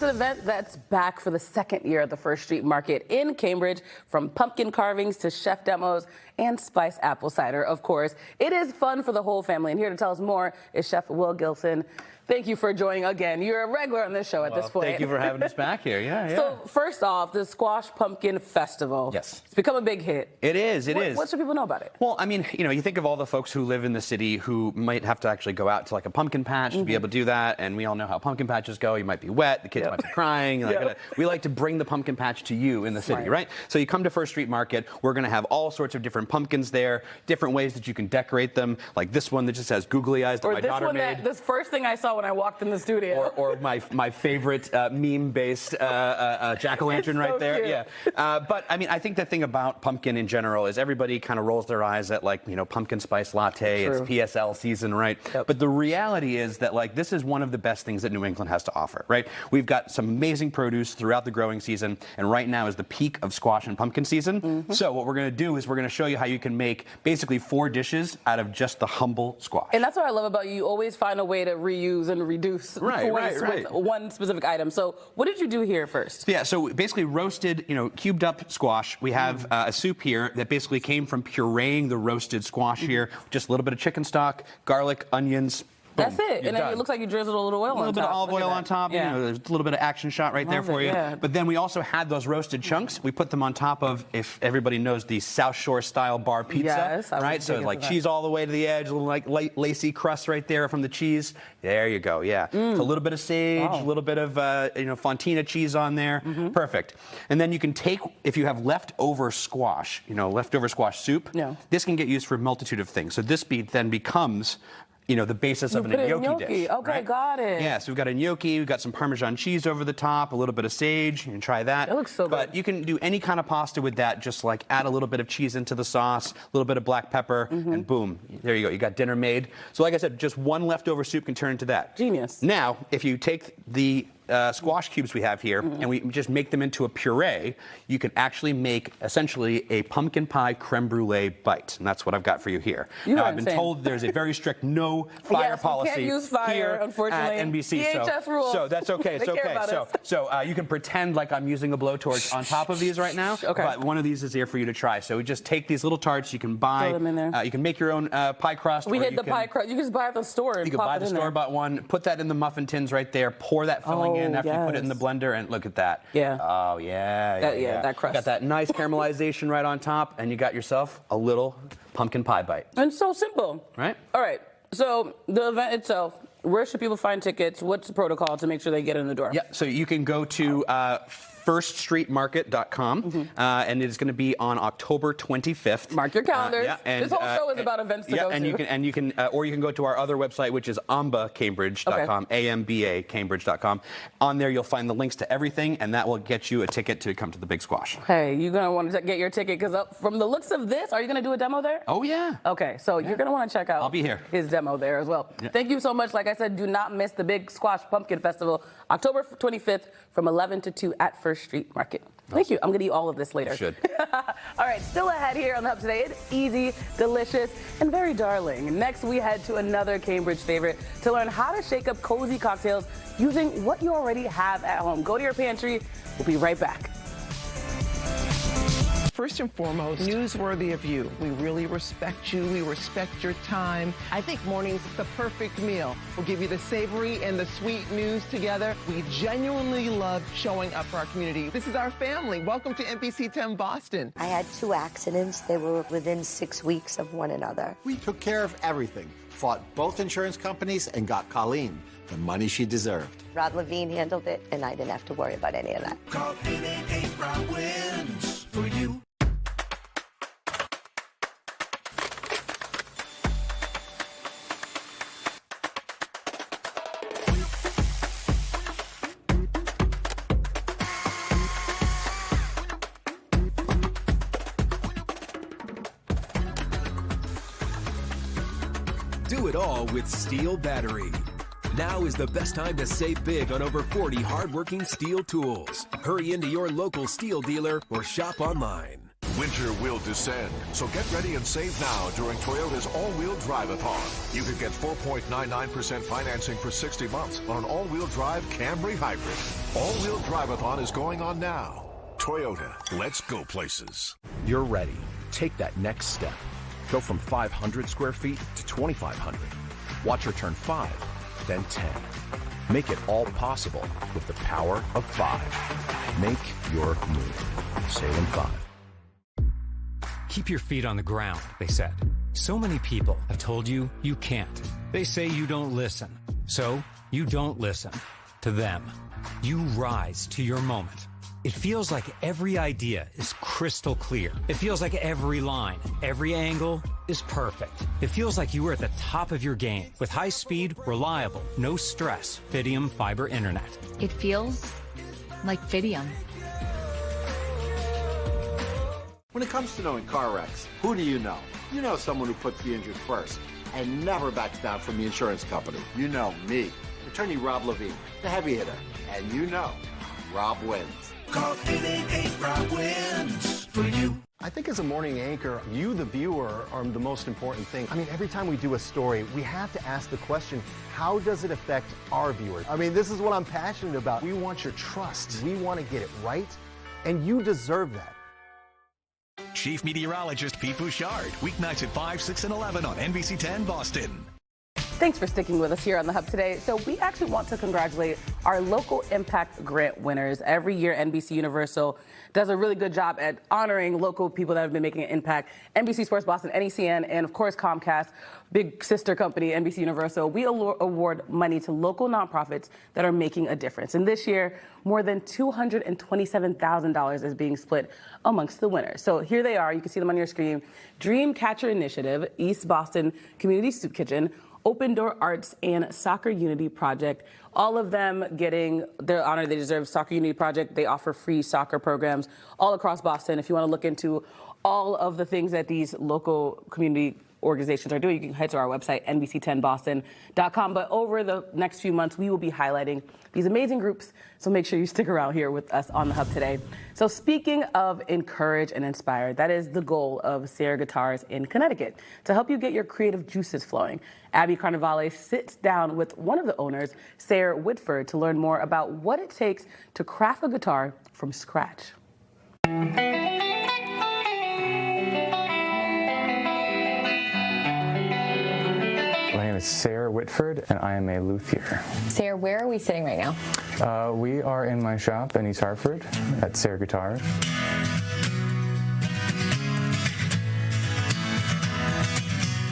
It's an event that's back for the second year at the First Street Market in Cambridge, from pumpkin carvings to chef demos and spiced apple cider, of course. It is fun for the whole family, and here to tell us more is Chef Will Gilson. Thank you for joining again. You're a regular on this show at this point. Thank you for having us back here. Yeah. So first off, the Squash Pumpkin Festival. Yes. It's become a big hit. It is. What should people know about it? Well, I mean, you think of all the folks who live in the city who might have to actually go out to like a pumpkin patch to be able to do that, and we all know how pumpkin patches go. You might be wet, the kids might be crying. We like to bring the pumpkin patch to you in the city, right? So you come to First Street Market. We're going to have all sorts of different pumpkins there, different ways that you can decorate them, like this one that just has googly eyes that my daughter made. This first thing I saw when I walked in the studio. Or my favorite meme-based jack-o'-lantern right there. Cute. Yeah. But I mean, I think the thing about pumpkin in general is everybody kind of rolls their eyes at pumpkin spice latte. True. It's PSL season, right? Yep. But the reality is that this is one of the best things that New England has to offer, right? We've got some amazing produce throughout the growing season, and right now is the peak of squash and pumpkin season. So what we're going to do is we're going to show you how you can make basically 4 dishes out of just the humble squash. And that's what I love about you. You always find a way to reuse and reduce waste with one specific item. So what did you do here first? Yeah, so basically roasted, cubed up squash. We have a soup here that basically came from pureeing the roasted squash here. Just a little bit of chicken stock, garlic, onions. That's it. And then it looks like you drizzled a little oil on top. A little bit of olive oil on top. Yeah. There's a little bit of action shot right there for you. Yeah. But then we also had those roasted chunks. We put them on top of, if everybody knows, the South Shore style bar pizza. Yes, right? So like cheese all the way to the edge, a little lacy crust right there from the cheese. There you go. Yeah. So a little bit of sage, a little bit of Fontina cheese on there. Perfect. And then you can take, if you have leftover squash, leftover squash soup. Yeah. This can get used for a multitude of things. So this then becomes the basis of an gnocchi dish. Okay, right? Got it. Yeah, so we've got a gnocchi, we've got some Parmesan cheese over the top, a little bit of sage. You can try that. It looks so good. But you can do any kind of pasta with that, just like add a little bit of cheese into the sauce, a little bit of black pepper, and boom, there you go. You got dinner made. So like I said, just one leftover soup can turn into that. Genius. Now, if you take the squash cubes we have here, and we just make them into a puree, you can actually make essentially a pumpkin pie creme brulee bite, and that's what I've got for you here. Now, I've been told there's a very strict no fire policy can't use fire, here unfortunately. at NBC. DHS rules. So that's okay. It's okay. So you can pretend like I'm using a blowtorch on top of these right now. Okay. But one of these is here for you to try. So we just take these little tarts. You can buy. Throw them in there. You can make your own pie crust. We hit the pie crust. You can just buy at the store. And you can buy the store-bought one. Put that in the muffin tins right there. Pour that filling in after you put it in the blender, and look at that. Yeah. Oh yeah. That crust. Got that nice caramelization right on top, and you got yourself a little pumpkin pie bite. And so simple. Right. All right. So the event itself, where should people find tickets? What's the protocol to make sure they get in the door? Yeah. So you can go to firststreetmarket.com, and it is going to be on October 25th. Mark your calendars. This whole show is about events to go to. And you can go to our other website, which is ambacambridge.com, AMBA-Cambridge.com. On there, you'll find the links to everything, and that will get you a ticket to come to the Big Squash. Hey, you're going to want to get your ticket, because from the looks of this, are you going to do a demo there? Oh, yeah. Okay, so you're going to want to check out I'll be here. His demo there as well. Yeah. Thank you so much. Like I said, do not miss the Big Squash Pumpkin Festival, October 25th from 11 to 2 at First Street Market. Thank you. I'm going to eat all of this later. You should. All right, still ahead here on The Hub today. It's easy, delicious, and very darling. Next, we head to another Cambridge favorite to learn how to shake up cozy cocktails using what you already have at home. Go to your pantry. We'll be right back. First and foremost, newsworthy of you. We really respect you. We respect your time. I think morning's the perfect meal. We'll give you the savory and the sweet news together. We genuinely love showing up for our community. This is our family. Welcome to NBC 10 Boston. I had 2 accidents. They were within 6 weeks of one another. We took care of everything, fought both insurance companies, and got Colleen the money she deserved. Rod Levine handled it, and I didn't have to worry about any of that. Call 888-ROD-WINS for you. Do it all with Steel Battery. Now is the best time to save big on over 40 hardworking Steel tools. Hurry into your local Steel dealer or shop online. Winter will descend, so get ready and save now during Toyota's all-wheel drive-a-thon. You could get 4.99% financing for 60 months on an all-wheel drive Camry hybrid. All-wheel drive-a-thon is going on now. Toyota, let's go places. You're ready. Take that next step. Go from 500 square feet to 2,500. Watch her turn 5, then 10. Make it all possible with the power of 5. Make your move. Salem 5. Keep your feet on the ground, they said. So many people have told you you can't. They say you don't listen. So you don't listen to them. You rise to your moment. It feels like every idea is crystal clear. It feels like every line, every angle is perfect. It feels like you were at the top of your game with high-speed, reliable, no-stress Fidium fiber internet. It feels like Fidium. When it comes to knowing car wrecks, who do you know? You know someone who puts the injured first and never backs down from the insurance company. You know me, attorney Rob Levine, the heavy hitter. And you know, Rob wins. Call 888-ROB-WINS for you. I think as a morning anchor, you, the viewer, are the most important thing. I mean, every time we do a story, we have to ask the question, how does it affect our viewers? I mean, this is what I'm passionate about. We want your trust. We want to get it right, and you deserve that. Chief Meteorologist Pete Bouchard, weeknights at 5, 6, and 11 on NBC 10 Boston. Thanks for sticking with us here on The Hub today. So we actually want to congratulate our local impact grant winners. Every year, NBC Universal does a really good job at honoring local people that have been making an impact. NBC Sports Boston, NECN, and of course Comcast, big sister company, NBC Universal. We award money to local nonprofits that are making a difference. And this year, more than $227,000 is being split amongst the winners. So here they are. You can see them on your screen. Dreamcatcher Initiative, East Boston Community Soup Kitchen, Open Door Arts, and Soccer Unity Project. All of them getting their honor they deserve. Soccer Unity Project, they offer free soccer programs all across Boston. If you want to look into all of the things that these local community organizations are doing, you can head to our website, nbc10boston.com. But over the next few months, we will be highlighting these amazing groups. So make sure you stick around here with us on The Hub today. So speaking of encourage and inspire, that is the goal of Sayre Guitars in Connecticut, to help you get your creative juices flowing. Abby Carnivale sits down with one of the owners, Sayre Whitford, to learn more about what it takes to craft a guitar from scratch. My name is Sayre Whitford, and I am a luthier. Sayre, where are we sitting right now? We are in my shop in East Hartford at Sayre Guitars.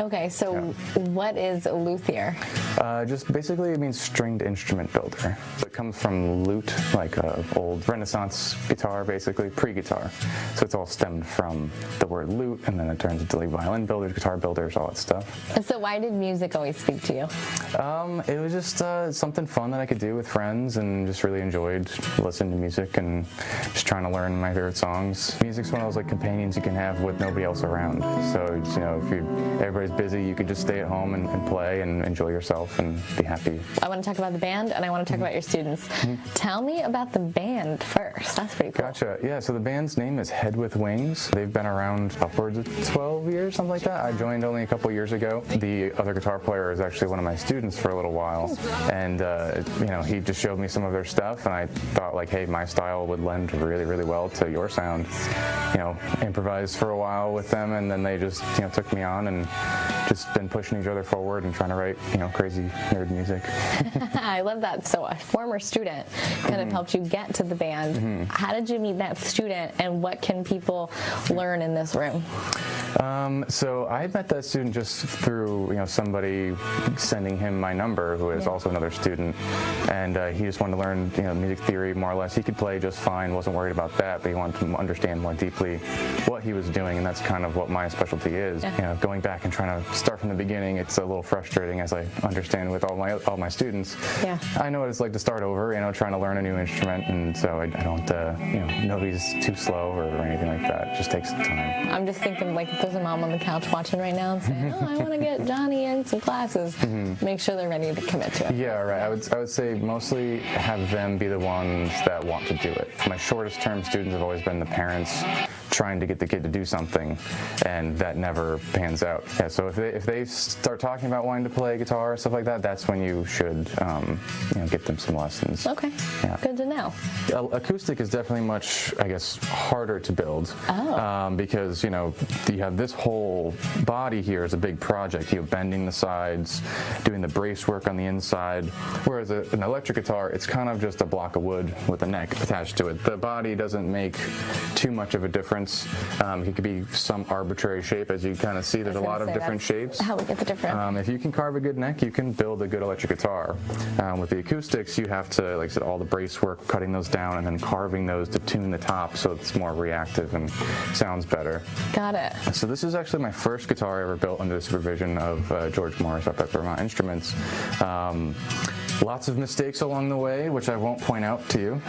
Okay, so what is a luthier? Just basically it means stringed instrument builder. So it comes from lute, like an old Renaissance guitar, basically, pre-guitar. So it's all stemmed from the word lute, and then it turns into like violin builders, guitar builders, all that stuff. So why did music always speak to you? It was just something fun that I could do with friends, and just really enjoyed listening to music and just trying to learn my favorite songs. Music's one of those like companions you can have with nobody else around. So, you know, if everybody's busy, you can just stay at home and play and enjoy yourself and be happy. I want to talk about the band, and I want to talk about your students. Tell me about the band first. That's pretty cool. Gotcha. Yeah, so the band's name is Head with Wings. They've been around upwards of 12 years, something like that. I joined only a couple years ago. The other guitar player is actually one of my students for a little while, and you know, he just showed me some of their stuff, and I thought like, hey, my style would lend really, really well to your sound. You know, improvised for a while with them, and then they just, you know, took me on and just been pushing each other forward and trying to write, you know, crazy nerd music. I love that. So a former student kind of helped you get to the band. How did you meet that student, and what can people learn in this room? So I met that student just through, you know, somebody sending him my number, who is also another student, and he just wanted to learn, you know, music theory more or less. He could play just fine, wasn't worried about that, but he wanted to understand more deeply what he was doing, and that's kind of what my specialty is. You know, going back and trying to start from the beginning, it's a little frustrating, as I understand with all my students. Yeah. I know what it's like to start over, you know, trying to learn a new instrument, and so I don't, you know, nobody's too slow or anything like that. It just takes time. I'm just thinking, like, if there's a mom on the couch watching right now and saying, oh, I want to get Johnny in some classes, make sure they're ready to commit to it. Yeah, right. I would say mostly have them be the ones that want to do it. My shortest term students have always been the parents trying to get the kid to do something, and that never pans out. Yeah, so if they start talking about wanting to play guitar or stuff like that, that's when you should get them some lessons. Okay, good to know. Acoustic is definitely much, I guess, harder to build because you have this whole body here is a big project. You're bending the sides, doing the brace work on the inside, whereas an electric guitar, it's kind of just a block of wood with a neck attached to it. The body doesn't make too much of a difference. It could be some arbitrary shape, as you kind of see. There's a lot of different shapes. How we get the different. If you can carve a good neck, you can build a good electric guitar. With the acoustics, you have to, like I said, all the brace work, cutting those down, and then carving those to tune the top so it's more reactive and sounds better. Got it. So this is actually my first guitar I ever built under the supervision of George Morris up at Vermont Instruments. Lots of mistakes along the way, which I won't point out to you.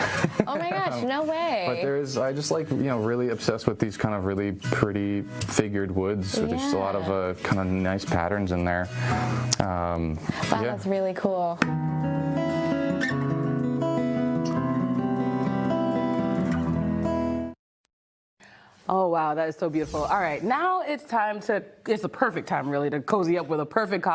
Oh my gosh, no way. But I just like, really obsessed with these kind of really pretty figured woods. So there's just a lot of kind of nice patterns in there. Wow, that's really cool. Oh, wow, that is so beautiful. All right, now it's the perfect time, really, to cozy up with a perfect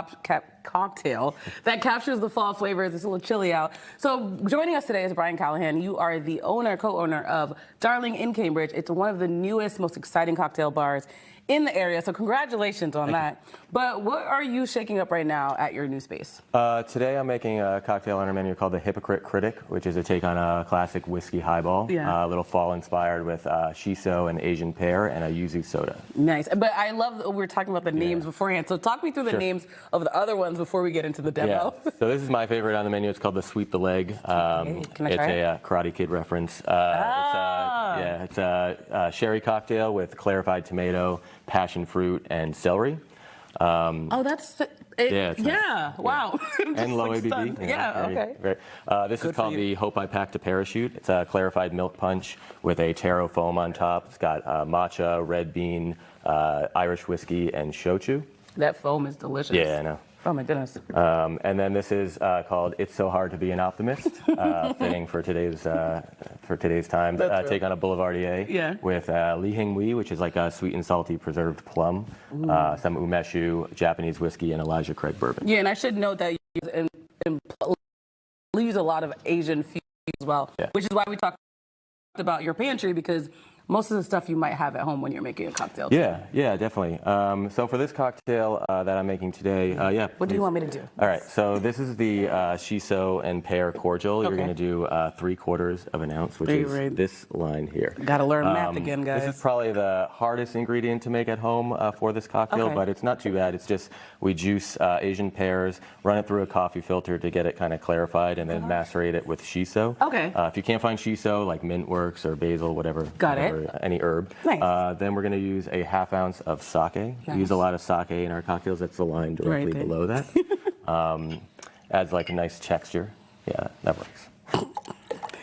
cocktail that captures the fall flavors. It's a little chilly out. So joining us today is Brian Callahan. You are the co-owner of Darling in Cambridge. It's one of the newest, most exciting cocktail bars in the area, so congratulations on that. But what are you shaking up right now at your new space? Today I'm making a cocktail on our menu called the Hypocrite Critic, which is a take on a classic whiskey highball. A little fall inspired with shiso and Asian pear and a yuzu soda. Nice. But I love that we were talking about the names beforehand. So talk me through the names of the other ones before we get into the demo. So this is my favorite on the menu. It's called the Sweep the Leg. Can I try it's a Karate Kid reference. It's a sherry cocktail with clarified tomato, passion fruit, and celery. That's wow. And low ABV. Okay. This is called the Hope I Packed a Parachute. It's a clarified milk punch with a taro foam on top. It's got matcha, red bean, Irish whiskey, and shochu. That foam is delicious. Yeah, I know. Oh my goodness. And then this is called It's So Hard to Be an Optimist, fitting for today's time. Take on a Boulevardier with Li Hing Wei, which is like a sweet and salty preserved plum, some umeshu, Japanese whiskey, and Elijah Craig bourbon. Yeah, and I should note that you use a lot of Asian foods as well, which is why we talked about your pantry, because most of the stuff you might have at home when you're making a cocktail. Yeah, definitely. So for this cocktail that I'm making today, What do you want me to do? All right, so this is the shiso and pear cordial. You're going to do 3/4 of an ounce, which is this line here. Got to learn math again, guys. This is probably the hardest ingredient to make at home for this cocktail, but it's not too bad. It's just we juice Asian pears, run it through a coffee filter to get it kind of clarified, and then macerate it with shiso. If you can't find shiso, like mint works or basil, whatever. Any herb. Nice. Then we're going to use a 1/2 ounce of sake. We use a lot of sake in our cocktails. That's the line directly below that. Adds like a nice texture. Yeah, that works.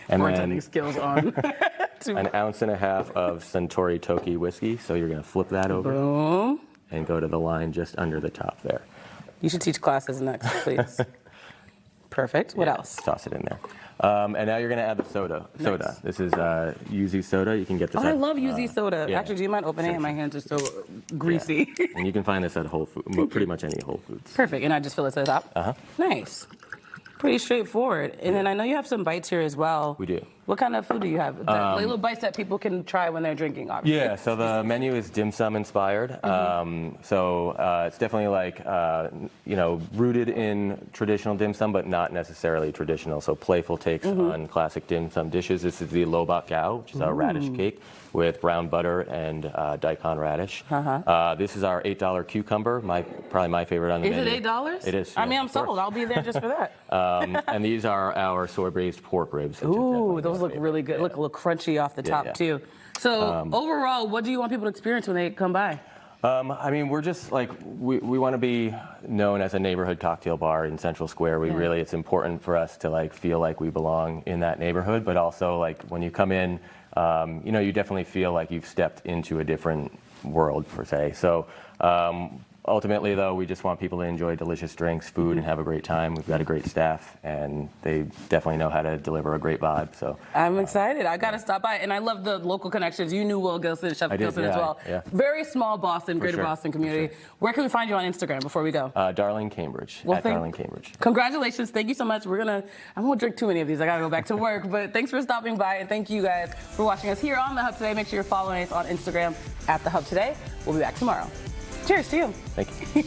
And then skills on. 1.5 ounces of Suntory Toki whiskey. So you're going to flip that over. Boom. And go to the line just under the top there. You should teach classes next, please. Perfect. What else? Toss it in there. And now you're going to add the soda. Nice. This is yuzu soda. You can get this. I love yuzu soda. Actually, do you mind opening it? My hands are so greasy. And you can find this at Whole Foods, pretty much any Whole Foods. Perfect. And I just fill it to the top? Nice. Pretty straightforward. And then I know you have some bites here as well. We do. What kind of food do you have? Little bites that people can try when they're drinking, obviously. Yeah, so the menu is dim sum inspired. It's definitely like, rooted in traditional dim sum, but not necessarily traditional. So playful takes on classic dim sum dishes. This is the lobak gao, which is a radish cake with brown butter and daikon radish. This is our $8 cucumber, probably my favorite on the menu. Is it $8? It is. I mean, I'm sold. I'll be there just for that. And these are our soy braised pork ribs. Ooh, those look really good. Look a little crunchy off the top, too. So overall, what do you want people to experience when they come by? I mean, we're just like, we want to be known as a neighborhood cocktail bar in Central Square. It's important for us to like feel like we belong in that neighborhood, but also like when you come in, you definitely feel like you've stepped into a different world, per se. So ultimately, though, we just want people to enjoy delicious drinks, food, and have a great time. We've got a great staff, and they definitely know how to deliver a great vibe. So I'm excited. I got to stop by, and I love the local connections. You knew Will Gilson, Chef Gilson as well. Yeah. Very small Boston, greater Boston community. Where can we find you on Instagram before we go? Darling Cambridge. Well, Darling Cambridge. Congratulations. Thank you so much. I won't drink too many of these. I got to go back to work. But thanks for stopping by, and thank you guys for watching us here on The Hub today. Make sure you're following us on Instagram at The Hub today. We'll be back tomorrow. Cheers to you. Thank you.